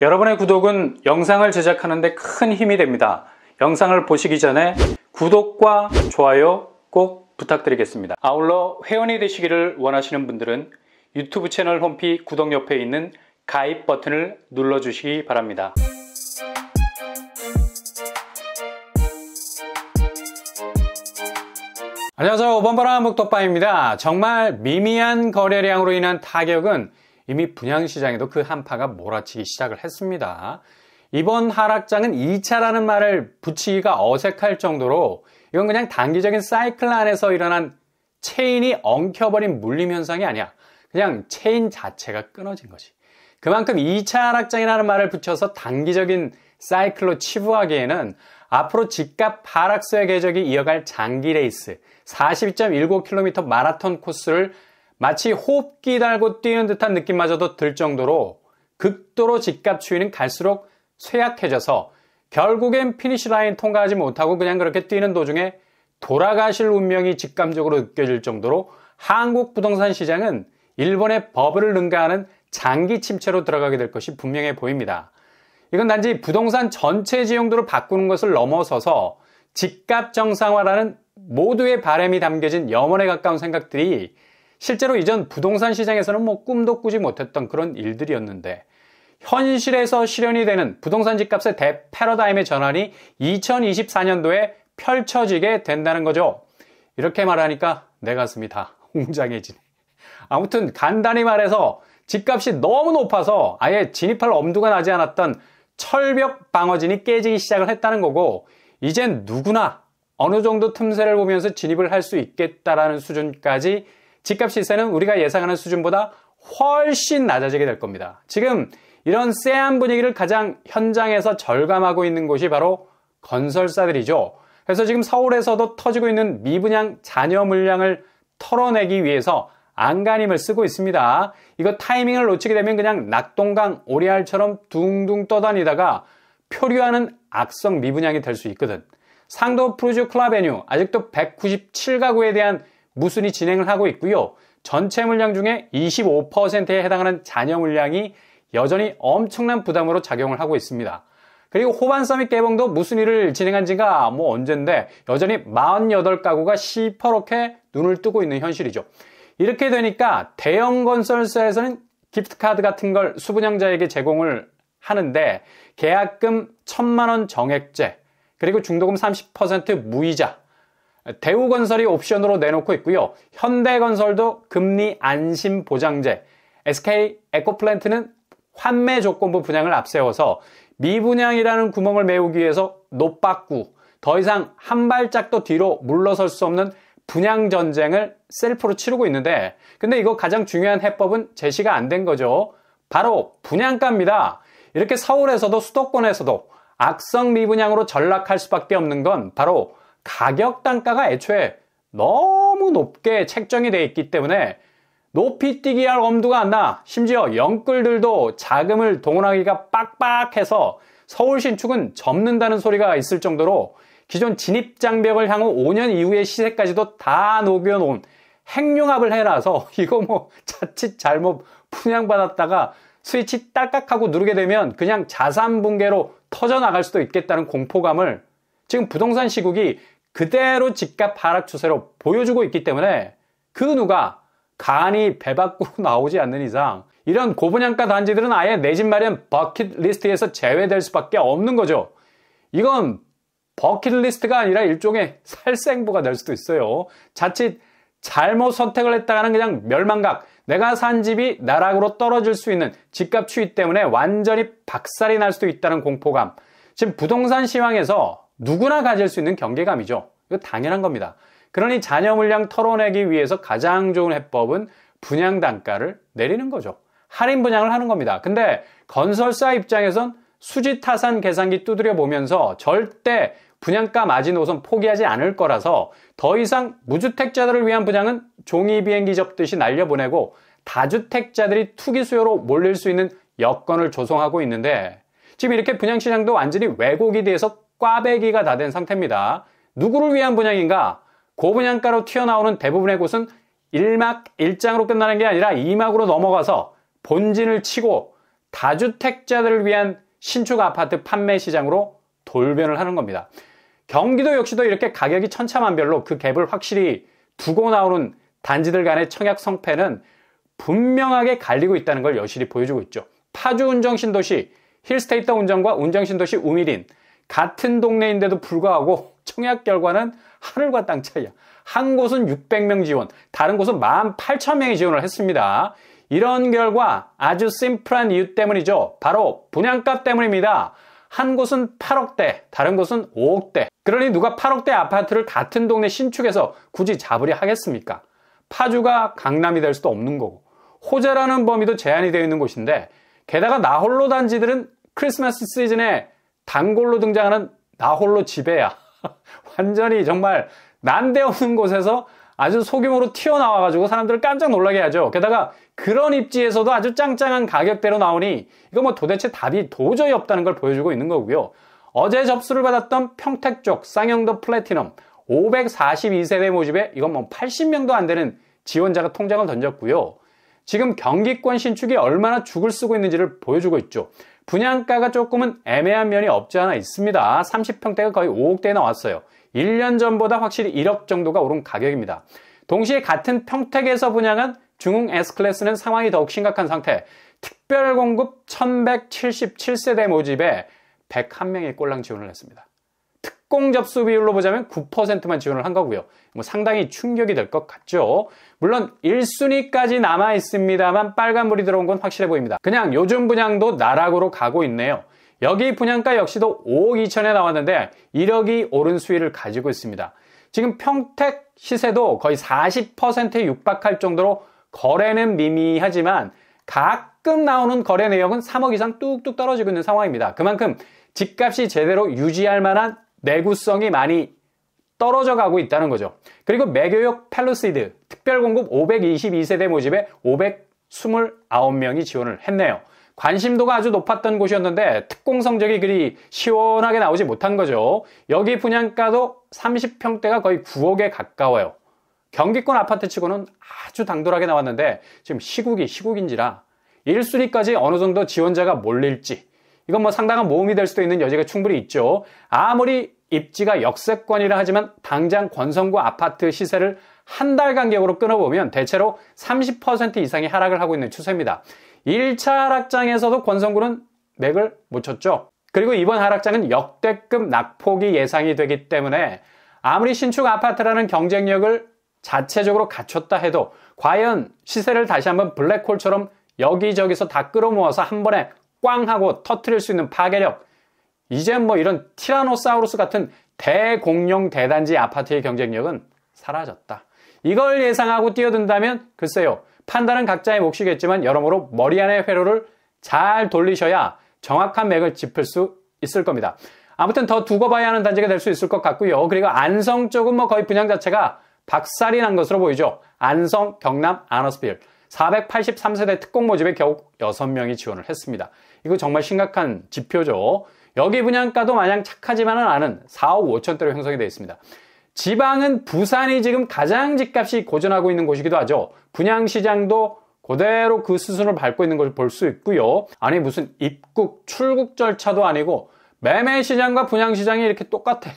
여러분의 구독은 영상을 제작하는 데 큰 힘이 됩니다. 영상을 보시기 전에 구독과 좋아요 꼭 부탁드리겠습니다. 아울러 회원이 되시기를 원하시는 분들은 유튜브 채널 홈피 구독 옆에 있는 가입 버튼을 눌러주시기 바랍니다. 안녕하세요. 5번바람 목독방입니다. 정말 미미한 거래량으로 인한 타격은 이미 분양시장에도 그 한파가 몰아치기 시작을 했습니다. 이번 하락장은 2차라는 말을 붙이기가 어색할 정도로 이건 그냥 단기적인 사이클 안에서 일어난 체인이 엉켜버린 물림현상이 아니야. 그냥 체인 자체가 끊어진 거지. 그만큼 2차 하락장이라는 말을 붙여서 단기적인 사이클로 치부하기에는 앞으로 집값 하락세의 궤적이 이어갈 장기 레이스 42.19km 마라톤 코스를 마치 호흡기 달고 뛰는 듯한 느낌마저도 들 정도로 극도로 집값 추이는 갈수록 쇠약해져서 결국엔 피니시 라인 통과하지 못하고 그냥 그렇게 뛰는 도중에 돌아가실 운명이 직감적으로 느껴질 정도로 한국 부동산 시장은 일본의 버블을 능가하는 장기 침체로 들어가게 될 것이 분명해 보입니다. 이건 단지 부동산 전체 지형도를 바꾸는 것을 넘어서서 집값 정상화라는 모두의 바람이 담겨진 염원에 가까운 생각들이 실제로 이전 부동산 시장에서는 꿈도 꾸지 못했던 그런 일들이었는데 현실에서 실현이 되는 부동산 집값의 대패러다임의 전환이 2024년도에 펼쳐지게 된다는 거죠. 이렇게 말하니까 내 가슴이 다 웅장해지네. 아무튼 간단히 말해서 집값이 너무 높아서 아예 진입할 엄두가 나지 않았던 철벽 방어진이 깨지기 시작을 했다는 거고, 이젠 누구나 어느 정도 틈새를 보면서 진입을 할 수 있겠다라는 수준까지 집값 시세는 우리가 예상하는 수준보다 훨씬 낮아지게 될 겁니다. 지금 이런 쎄한 분위기를 가장 현장에서 절감하고 있는 곳이 바로 건설사들이죠. 그래서 지금 서울에서도 터지고 있는 미분양 잔여 물량을 털어내기 위해서 안간힘을 쓰고 있습니다. 이거 타이밍을 놓치게 되면 그냥 낙동강 오리알처럼 둥둥 떠다니다가 표류하는 악성 미분양이 될 수 있거든. 상도 프루지오 클라베뉴 아직도 197가구에 대한 무순위 진행을 하고 있고요. 전체 물량 중에 25%에 해당하는 잔여 물량이 여전히 엄청난 부담으로 작용을 하고 있습니다. 그리고 호반 서밋 개봉도 무순위를 진행한 지가 언젠데 여전히 48가구가 시퍼렇게 눈을 뜨고 있는 현실이죠. 이렇게 되니까 대형 건설사에서는 기프트카드 같은 걸 수분양자에게 제공을 하는데 계약금 1,000만원 정액제, 그리고 중도금 30% 무이자, 대우건설이 옵션으로 내놓고 있고요. 현대건설도 금리 안심 보장제, SK 에코플랜트는 환매 조건부 분양을 앞세워서 미분양이라는 구멍을 메우기 위해서 노빠꾸, 더 이상 한 발짝도 뒤로 물러설 수 없는 분양 전쟁을 셀프로 치르고 있는데, 근데 이거 가장 중요한 해법은 제시가 안 된 거죠. 바로 분양가입니다. 이렇게 서울에서도 수도권에서도 악성 미분양으로 전락할 수밖에 없는 건 바로 가격 단가가 애초에 너무 높게 책정이 되어 있기 때문에 높이 뛰기 할 엄두가 안 나. 심지어 영끌들도 자금을 동원하기가 빡빡해서 서울 신축은 접는다는 소리가 있을 정도로 기존 진입장벽을 향후 5년 이후의 시세까지도 다 녹여놓은 핵융합을 해놔서 이거 자칫 잘못 분양받았다가 스위치 딸깍하고 누르게 되면 그냥 자산 붕괴로 터져나갈 수도 있겠다는 공포감을 지금 부동산 시국이 그대로 집값 하락 추세로 보여주고 있기 때문에 그 누가 간이 배 밖으로 나오지 않는 이상 이런 고분양가 단지들은 아예 내 집 마련 버킷리스트에서 제외될 수밖에 없는 거죠. 이건 버킷리스트가 아니라 일종의 살생부가 될 수도 있어요. 자칫 잘못 선택을 했다가는 그냥 멸망각, 내가 산 집이 나락으로 떨어질 수 있는 집값 추이 때문에 완전히 박살이 날 수도 있다는 공포감. 지금 부동산 시황에서 누구나 가질 수 있는 경계감이죠. 이거 당연한 겁니다. 그러니 잔여 물량 털어내기 위해서 가장 좋은 해법은 분양 단가를 내리는 거죠. 할인 분양을 하는 겁니다. 근데 건설사 입장에선 수지타산 계산기 두드려 보면서 절대 분양가 마지노선 포기하지 않을 거라서 더 이상 무주택자들을 위한 분양은 종이 비행기 접듯이 날려보내고 다주택자들이 투기 수요로 몰릴 수 있는 여건을 조성하고 있는데, 지금 이렇게 분양시장도 완전히 왜곡이 돼서 꽈배기가 다 된 상태입니다. 누구를 위한 분양인가? 고분양가로 튀어나오는 대부분의 곳은 1막 1장으로 끝나는 게 아니라 2막으로 넘어가서 본진을 치고 다주택자들을 위한 신축 아파트 판매 시장으로 돌변을 하는 겁니다. 경기도 역시도 이렇게 가격이 천차만별로 그 갭을 확실히 두고 나오는 단지들 간의 청약 성패는 분명하게 갈리고 있다는 걸 여실히 보여주고 있죠. 파주 운정신도시 힐스테이트 운정과 운정신도시 우미린 같은 동네인데도 불구하고 청약 결과는 하늘과 땅 차이야. 한 곳은 600명 지원, 다른 곳은 18,000명이 지원을 했습니다. 이런 결과 아주 심플한 이유 때문이죠. 바로 분양가 때문입니다. 한 곳은 8억대, 다른 곳은 5억대. 그러니 누가 8억대 아파트를 같은 동네 신축에서 굳이 잡으려 하겠습니까? 파주가 강남이 될 수도 없는 거고 호재라는 범위도 제한이 되어 있는 곳인데 게다가 나홀로 단지들은 크리스마스 시즌에 단골로 등장하는 나홀로 지배야. 완전히 정말 난데없는 곳에서 아주 소규모로 튀어나와가지고 사람들을 깜짝 놀라게 하죠. 게다가 그런 입지에서도 아주 짱짱한 가격대로 나오니 이거 뭐 도대체 답이 도저히 없다는 걸 보여주고 있는 거고요. 어제 접수를 받았던 평택 쪽 쌍용도 플래티넘 542세대 모집에 이건 뭐 80명도 안 되는 지원자가 통장을 던졌고요. 지금 경기권 신축이 얼마나 죽을 쓰고 있는지를 보여주고 있죠. 분양가가 조금은 애매한 면이 없지 않아 있습니다. 30평대가 거의 5억대에 나왔어요. 1년 전보다 확실히 1억 정도가 오른 가격입니다. 동시에 같은 평택에서 분양한 중흥 S클래스는 상황이 더욱 심각한 상태. 특별 공급 1177세대 모집에 101명이 꼴랑 지원을 했습니다. 특공 접수 비율로 보자면 9%만 지원을 한 거고요. 뭐 상당히 충격이 될 것 같죠. 물론 1순위까지 남아 있습니다만 빨간불이 들어온 건 확실해 보입니다. 그냥 요즘 분양도 나락으로 가고 있네요. 여기 분양가 역시도 5억 2천에 나왔는데 1억이 오른 수위를 가지고 있습니다. 지금 평택 시세도 거의 40%에 육박할 정도로 거래는 미미하지만 가끔 나오는 거래 내역은 3억 이상 뚝뚝 떨어지고 있는 상황입니다. 그만큼 집값이 제대로 유지할 만한 내구성이 많이 떨어져 가고 있다는 거죠. 그리고 매교역 팰리시드 특별공급 522세대 모집에 529명이 지원을 했네요. 관심도가 아주 높았던 곳이었는데 특공 성적이 그리 시원하게 나오지 못한 거죠. 여기 분양가도 30평대가 거의 9억에 가까워요. 경기권 아파트 치고는 아주 당돌하게 나왔는데 지금 시국인지라 1순위까지 어느 정도 지원자가 몰릴지 이건 뭐 상당한 모험이 될 수도 있는 여지가 충분히 있죠. 아무리 입지가 역세권이라 하지만 당장 권성구 아파트 시세를 한 달 간격으로 끊어보면 대체로 30% 이상이 하락을 하고 있는 추세입니다. 1차 하락장에서도 권성구는 맥을 못 쳤죠. 그리고 이번 하락장은 역대급 낙폭이 예상이 되기 때문에 아무리 신축 아파트라는 경쟁력을 자체적으로 갖췄다 해도 과연 시세를 다시 한번 블랙홀처럼 여기저기서 다 끌어모아서 한 번에 꽝 하고 터트릴 수 있는 파괴력, 이젠 뭐 이런 티라노사우루스 같은 대공룡 대단지 아파트의 경쟁력은 사라졌다. 이걸 예상하고 뛰어든다면 글쎄요, 판단은 각자의 몫이겠지만 여러모로 머리 안의 회로를 잘 돌리셔야 정확한 맥을 짚을 수 있을 겁니다. 아무튼 더 두고 봐야 하는 단지가 될 수 있을 것 같고요. 그리고 안성 쪽은 뭐 거의 분양 자체가 박살이 난 것으로 보이죠. 안성, 경남, 아너스빌 483세대 특공 모집에 겨우 6명이 지원을 했습니다. 이거 정말 심각한 지표죠. 여기 분양가도 마냥 착하지만은 않은 4억 5천대로 형성이 되어 있습니다. 지방은 부산이 지금 가장 집값이 고전하고 있는 곳이기도 하죠. 분양시장도 그대로 그 수순을 밟고 있는 걸 볼 수 있고요. 아니 무슨 입국, 출국 절차도 아니고 매매시장과 분양시장이 이렇게 똑같아.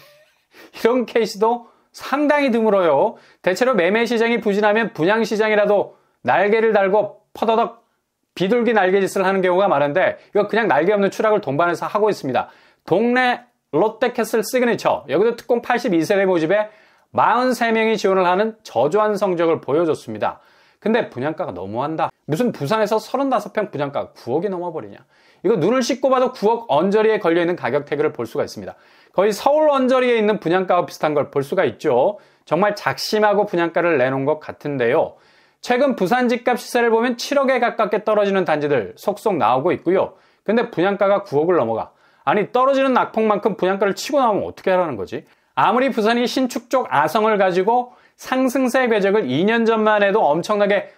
이런 케이스도 상당히 드물어요. 대체로 매매시장이 부진하면 분양시장이라도 날개를 달고 퍼더덕 비둘기 날개짓을 하는 경우가 많은데 이거 그냥 날개 없는 추락을 동반해서 하고 있습니다. 동네 롯데캐슬 시그니처 여기도 특공 82세대 모집에 43명이 지원을 하는 저조한 성적을 보여줬습니다. 근데 분양가가 너무한다. 무슨 부산에서 35평 분양가가 9억이 넘어버리냐. 이거 눈을 씻고 봐도 9억 언저리에 걸려있는 가격 태그를 볼 수가 있습니다. 거의 서울 언저리에 있는 분양가와 비슷한 걸 볼 수가 있죠. 정말 작심하고 분양가를 내놓은 것 같은데요. 최근 부산 집값 시세를 보면 7억에 가깝게 떨어지는 단지들 속속 나오고 있고요. 근데 분양가가 9억을 넘어가. 아니 떨어지는 낙폭만큼 분양가를 치고 나오면 어떻게 하라는 거지? 아무리 부산이 신축 쪽 아성을 가지고 상승세 궤적을 2년 전만 해도 엄청나게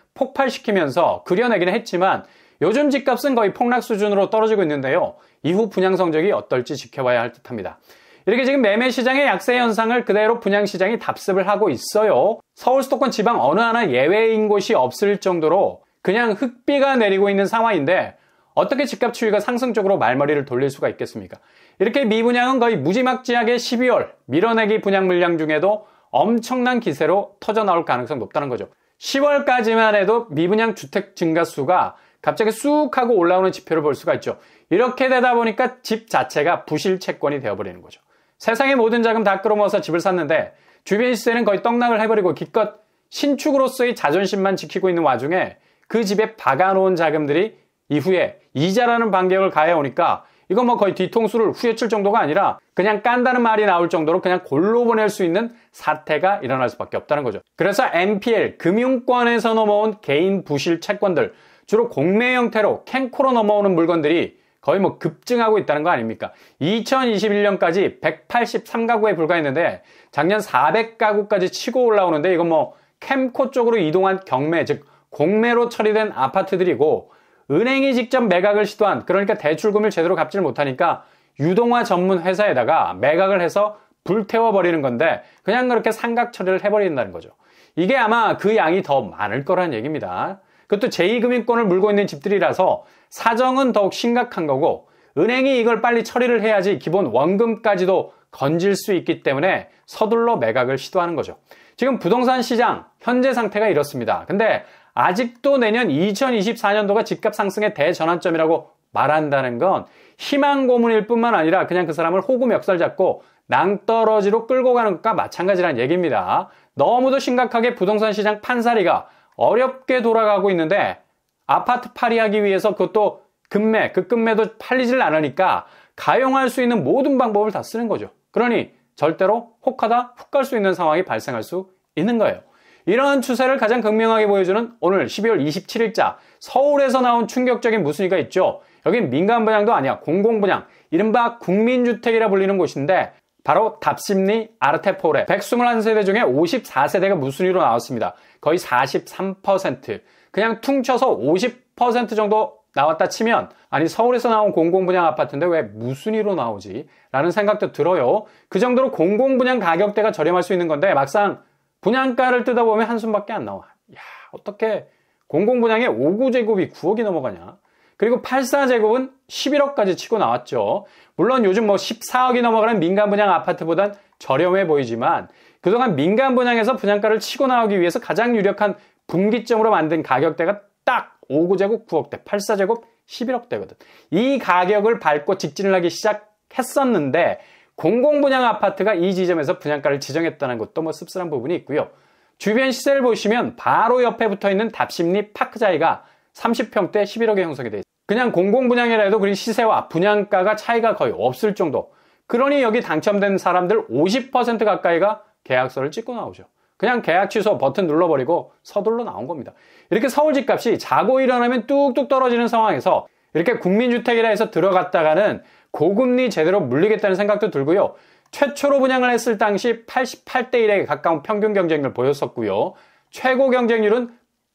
폭발시키면서 그려내기는 했지만 요즘 집값은 거의 폭락 수준으로 떨어지고 있는데요. 이후 분양 성적이 어떨지 지켜봐야 할 듯합니다. 이렇게 지금 매매시장의 약세 현상을 그대로 분양시장이 답습을 하고 있어요. 서울 수도권 지방 어느 하나 예외인 곳이 없을 정도로 그냥 흙비가 내리고 있는 상황인데 어떻게 집값 추이가 상승적으로 말머리를 돌릴 수가 있겠습니까? 이렇게 미분양은 거의 무지막지하게 12월 밀어내기 분양 물량 중에도 엄청난 기세로 터져나올 가능성이 높다는 거죠. 10월까지만 해도 미분양 주택 증가수가 갑자기 쑥 하고 올라오는 지표를 볼 수가 있죠. 이렇게 되다 보니까 집 자체가 부실 채권이 되어버리는 거죠. 세상의 모든 자금 다 끌어모아서 집을 샀는데 주변 시세는 거의 떡락을 해버리고 기껏 신축으로서의 자존심만 지키고 있는 와중에 그 집에 박아놓은 자금들이 이후에 이자라는 반격을 가해오니까 이거 뭐 거의 뒤통수를 후려칠 정도가 아니라 그냥 깐다는 말이 나올 정도로 그냥 골로 보낼 수 있는 사태가 일어날 수밖에 없다는 거죠. 그래서 NPL, 금융권에서 넘어온 개인 부실 채권들, 주로 공매 형태로 캔코로 넘어오는 물건들이 거의 뭐 급증하고 있다는 거 아닙니까? 2021년까지 183가구에 불과했는데 작년 400가구까지 치고 올라오는데 이건 뭐 캠코 쪽으로 이동한 경매, 즉 공매로 처리된 아파트들이고 은행이 직접 매각을 시도한, 그러니까 대출금을 제대로 갚지를 못하니까 유동화 전문 회사에다가 매각을 해서 불태워버리는 건데 그냥 그렇게 상각 처리를 해버린다는 거죠. 이게 아마 그 양이 더 많을 거란 얘기입니다. 그것도 제2금융권을 물고 있는 집들이라서 사정은 더욱 심각한 거고 은행이 이걸 빨리 처리를 해야지 기본 원금까지도 건질 수 있기 때문에 서둘러 매각을 시도하는 거죠. 지금 부동산 시장 현재 상태가 이렇습니다. 근데 아직도 내년 2024년도가 집값 상승의 대전환점이라고 말한다는 건 희망 고문일 뿐만 아니라 그냥 그 사람을 호구 멱살 잡고 낭떠러지로 끌고 가는 것과 마찬가지란 얘기입니다. 너무도 심각하게 부동산 시장 판사리가 어렵게 돌아가고 있는데 아파트 팔이하기 위해서 그것도 급매, 그 급매도 팔리질 않으니까 가용할 수 있는 모든 방법을 다 쓰는 거죠. 그러니 절대로 혹하다 훅 갈 수 있는 상황이 발생할 수 있는 거예요. 이런 추세를 가장 극명하게 보여주는 오늘 12월 27일자 서울에서 나온 충격적인 무순위가 있죠. 여긴 민간 분양도 아니야. 공공분양, 이른바 국민주택이라 불리는 곳인데 바로 답심리 아르테폴에 121세대 중에 54세대가 무순위로 나왔습니다. 거의 43%. 그냥 퉁쳐서 50% 정도 나왔다 치면 아니 서울에서 나온 공공분양 아파트인데 왜 무순위로 나오지? 라는 생각도 들어요. 그 정도로 공공분양 가격대가 저렴할 수 있는 건데 막상 분양가를 뜯어보면 한숨밖에 안 나와. 야, 어떻게 공공분양의 5구제곱이 9억이 넘어가냐? 그리고 84제곱은 11억까지 치고 나왔죠. 물론 요즘 뭐 14억이 넘어가는 민간분양 아파트보단 저렴해 보이지만 그동안 민간분양에서 분양가를 치고 나오기 위해서 가장 유력한 분기점으로 만든 가격대가 딱 5구제곱 9억대, 84제곱 11억대거든. 이 가격을 밟고 직진을 하기 시작했었는데 공공분양 아파트가 이 지점에서 분양가를 지정했다는 것도 뭐 씁쓸한 부분이 있고요. 주변 시세를 보시면 바로 옆에 붙어있는 답심리 파크자이가 30평대 11억에 형성이 돼 있어요. 그냥 공공분양이라 해도 그 시세와 분양가가 차이가 거의 없을 정도. 그러니 여기 당첨된 사람들 50% 가까이가 계약서를 찍고 나오죠. 그냥 계약 취소 버튼 눌러버리고 서둘러 나온 겁니다. 이렇게 서울 집값이 자고 일어나면 뚝뚝 떨어지는 상황에서 이렇게 국민주택이라 해서 들어갔다가는 고금리 제대로 물리겠다는 생각도 들고요. 최초로 분양을 했을 당시 88대 1에 가까운 평균 경쟁률을 보였었고요. 최고 경쟁률은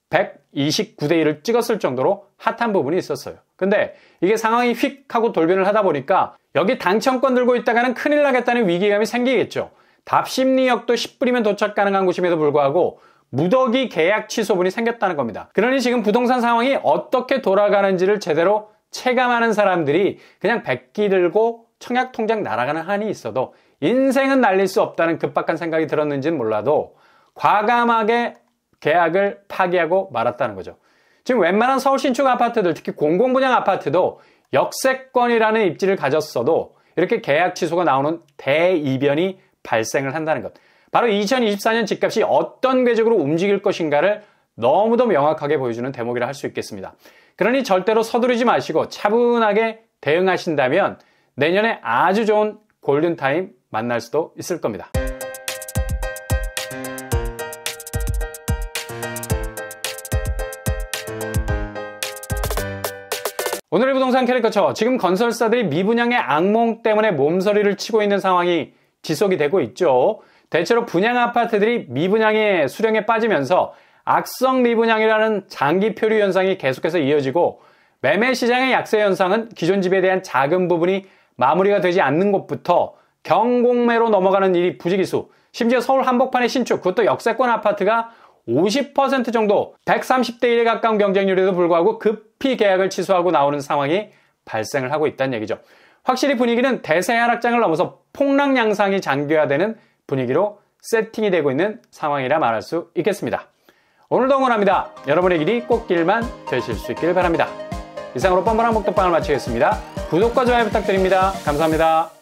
129대 1을 찍었을 정도로 핫한 부분이 있었어요. 근데 이게 상황이 휙 하고 돌변을 하다 보니까 여기 당첨권 들고 있다가는 큰일 나겠다는 위기감이 생기겠죠. 답심리역도 10분이면 도착 가능한 곳임에도 불구하고 무더기 계약 취소분이 생겼다는 겁니다. 그러니 지금 부동산 상황이 어떻게 돌아가는지를 제대로 체감하는 사람들이 그냥 백기 들고 청약통장 날아가는 한이 있어도 인생은 날릴 수 없다는 급박한 생각이 들었는지는 몰라도 과감하게 계약을 파기하고 말았다는 거죠. 지금 웬만한 서울 신축 아파트들, 특히 공공분양 아파트도 역세권이라는 입지를 가졌어도 이렇게 계약 취소가 나오는 대이변이 발생을 한다는 것. 바로 2024년 집값이 어떤 궤적으로 움직일 것인가를 너무도 명확하게 보여주는 대목이라 할 수 있겠습니다. 그러니 절대로 서두르지 마시고 차분하게 대응하신다면 내년에 아주 좋은 골든타임 만날 수도 있을 겁니다. 오늘의 부동산 캐릭터처, 지금 건설사들이 미분양의 악몽 때문에 몸서리를 치고 있는 상황이 지속이 되고 있죠. 대체로 분양 아파트들이 미분양의 수령에 빠지면서 악성 미분양이라는 장기 표류 현상이 계속해서 이어지고 매매 시장의 약세 현상은 기존 집에 대한 작은 부분이 마무리가 되지 않는 곳부터 경공매로 넘어가는 일이 부지기수. 심지어 서울 한복판의 신축, 그것도 역세권 아파트가 50% 정도 130대 1에 가까운 경쟁률에도 불구하고 급히 계약을 취소하고 나오는 상황이 발생을 하고 있다는 얘기죠. 확실히 분위기는 대세 하락장을 넘어서 폭락 양상이 장기화되는 분위기로 세팅이 되고 있는 상황이라 말할 수 있겠습니다. 오늘도 응원합니다. 여러분의 길이 꽃길만 되실 수 있길 바랍니다. 이상으로 뻔뻔한 목덕방을 마치겠습니다. 구독과 좋아요 부탁드립니다. 감사합니다.